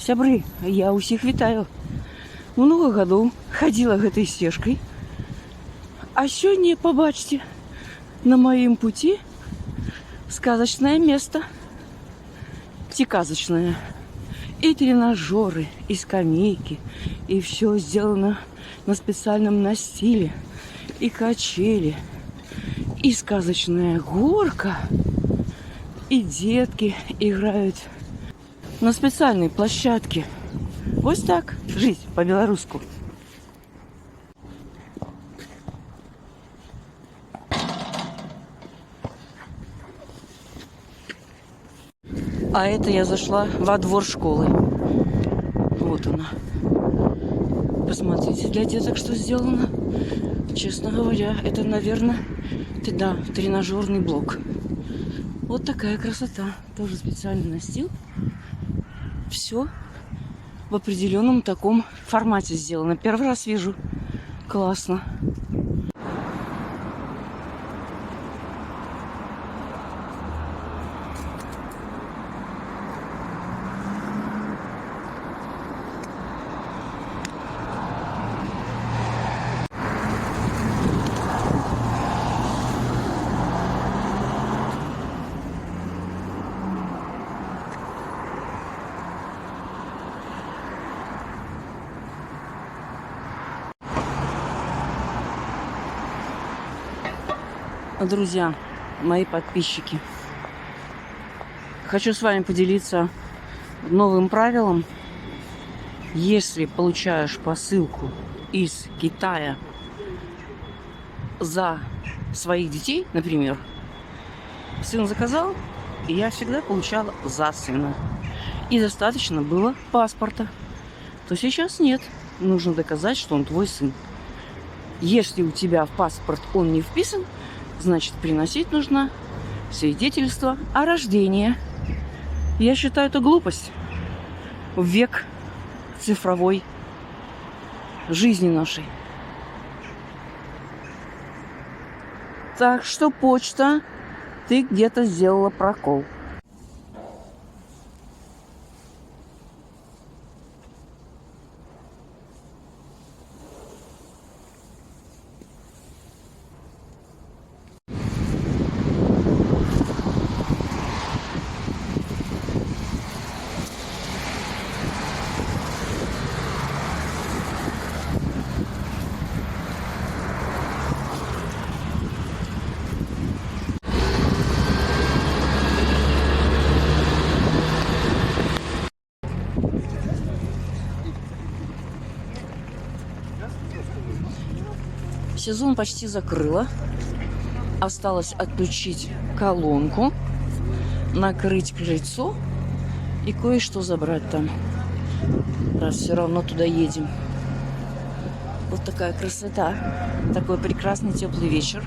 Сябры, я усіх вітаю. Много гадоў хадзіла гэтай сцежкай. А сёння, побачьте, на моем пути сказочное место. Сказочное. И тренажеры, и скамейки, и все сделано на специальном настиле, и качели, и сказочная горка, и детки играют на специальной площадке. Вот так жить по-белорусски. А это я зашла во двор школы. Вот она. Посмотрите, для деток что сделано. Честно говоря, это, наверное, да, тренажерный блок. Вот такая красота. Тоже специальный настил. Все в определенном таком формате сделано. Первый раз вижу. Классно. Друзья, мои подписчики, хочу с вами поделиться новым правилом. Если получаешь посылку из Китая за своих детей, например, сын заказал, и я всегда получала за сына. И достаточно было паспорта. То сейчас нет. Нужно доказать, что он твой сын. Если у тебя в паспорт он не вписан, значит, приносить нужно свидетельство о рождении. Я считаю, это глупость в век цифровой жизни нашей. Так что, почта, ты где-то сделала прокол. Сезон почти закрыла. Осталось отключить колонку, накрыть крыльцо и кое-что забрать там. Раз все равно туда едем. Вот такая красота. Такой прекрасный теплый вечер.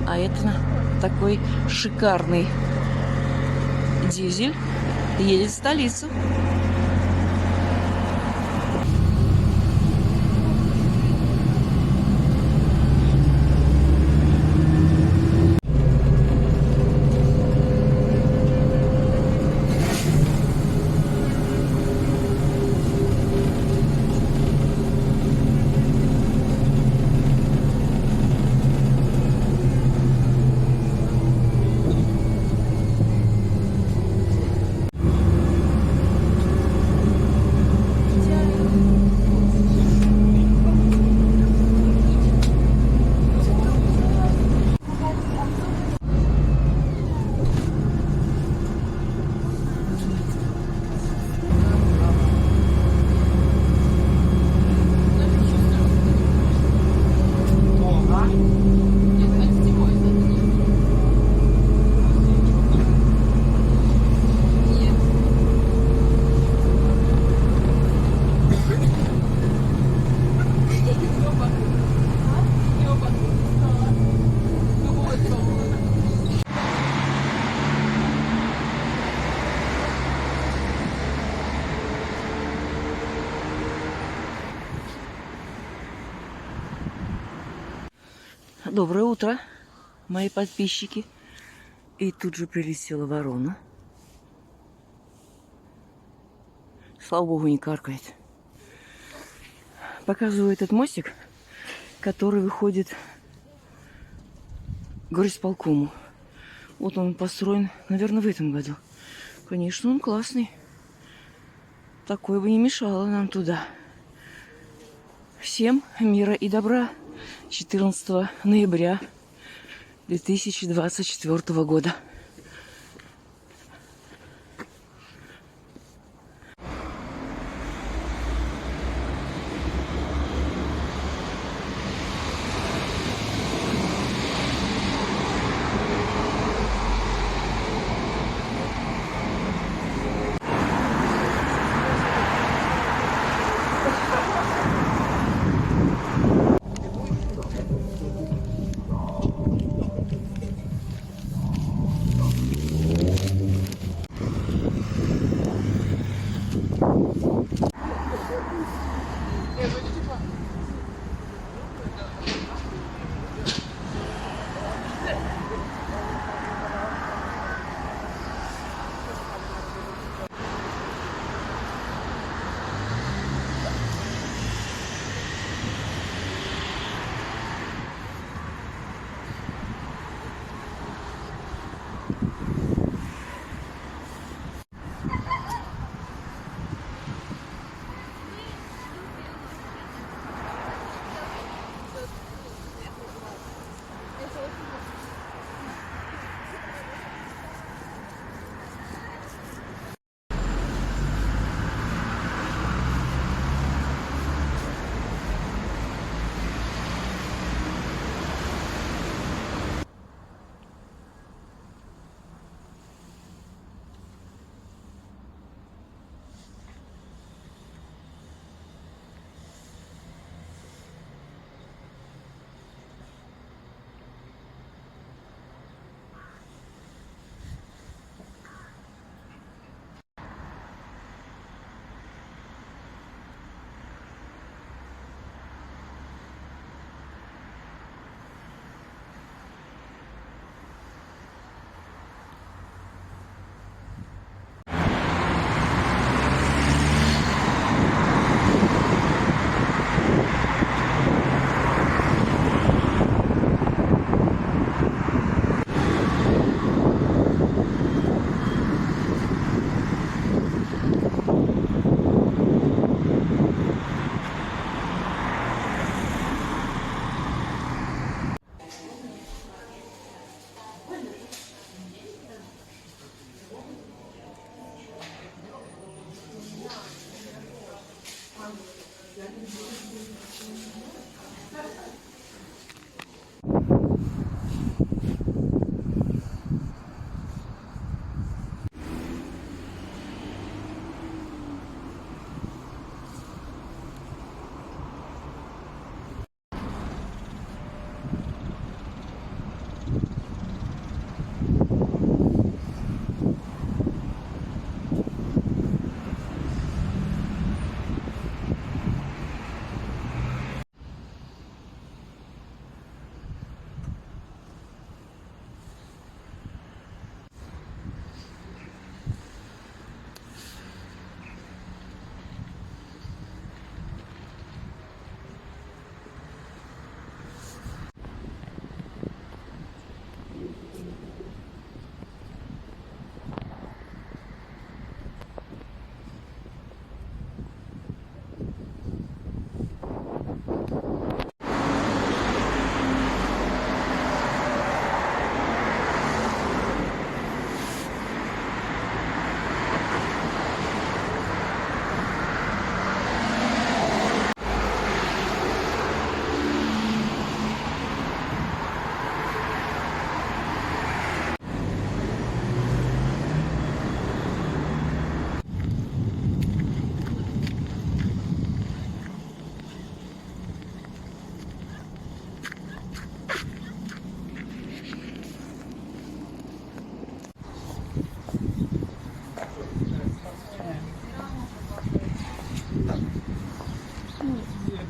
А это такой шикарный дизель едет в столицу. Доброе утро, мои подписчики. И тут же прилетела ворона. слава богу, не каркает. Показываю этот мостик, который выходит к горисполкому. Вот он построен, наверное, в этом году. Конечно, он классный. Такое бы не мешало нам туда. Всем мира и добра. 14 ноября 2024 года.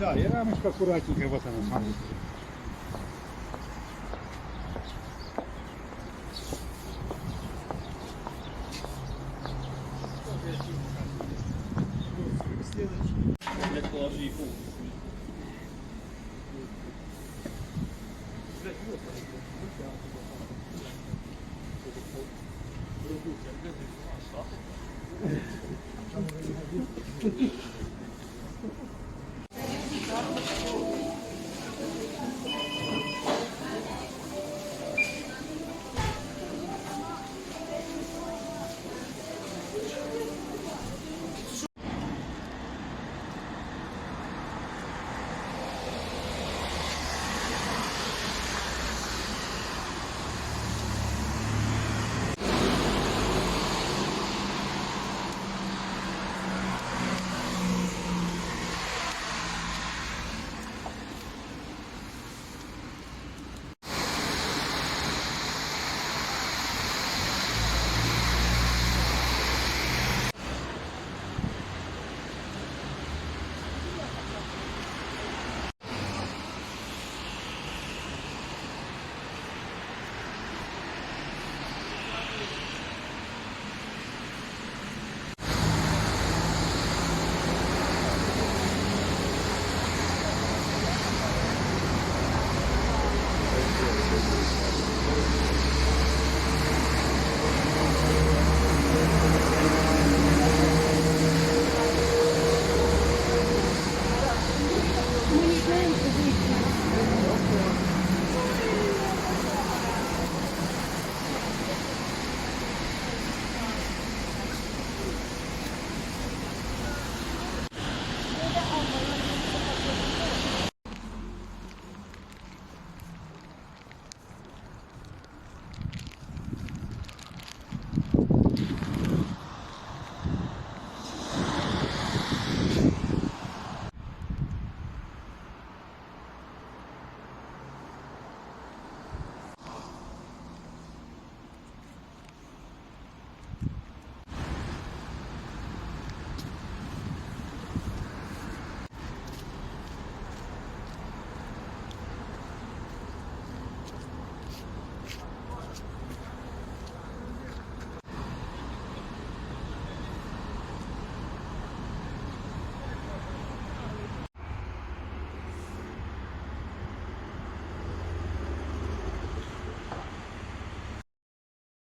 Да, и рамочка аккуратненько, вот она, смотрите.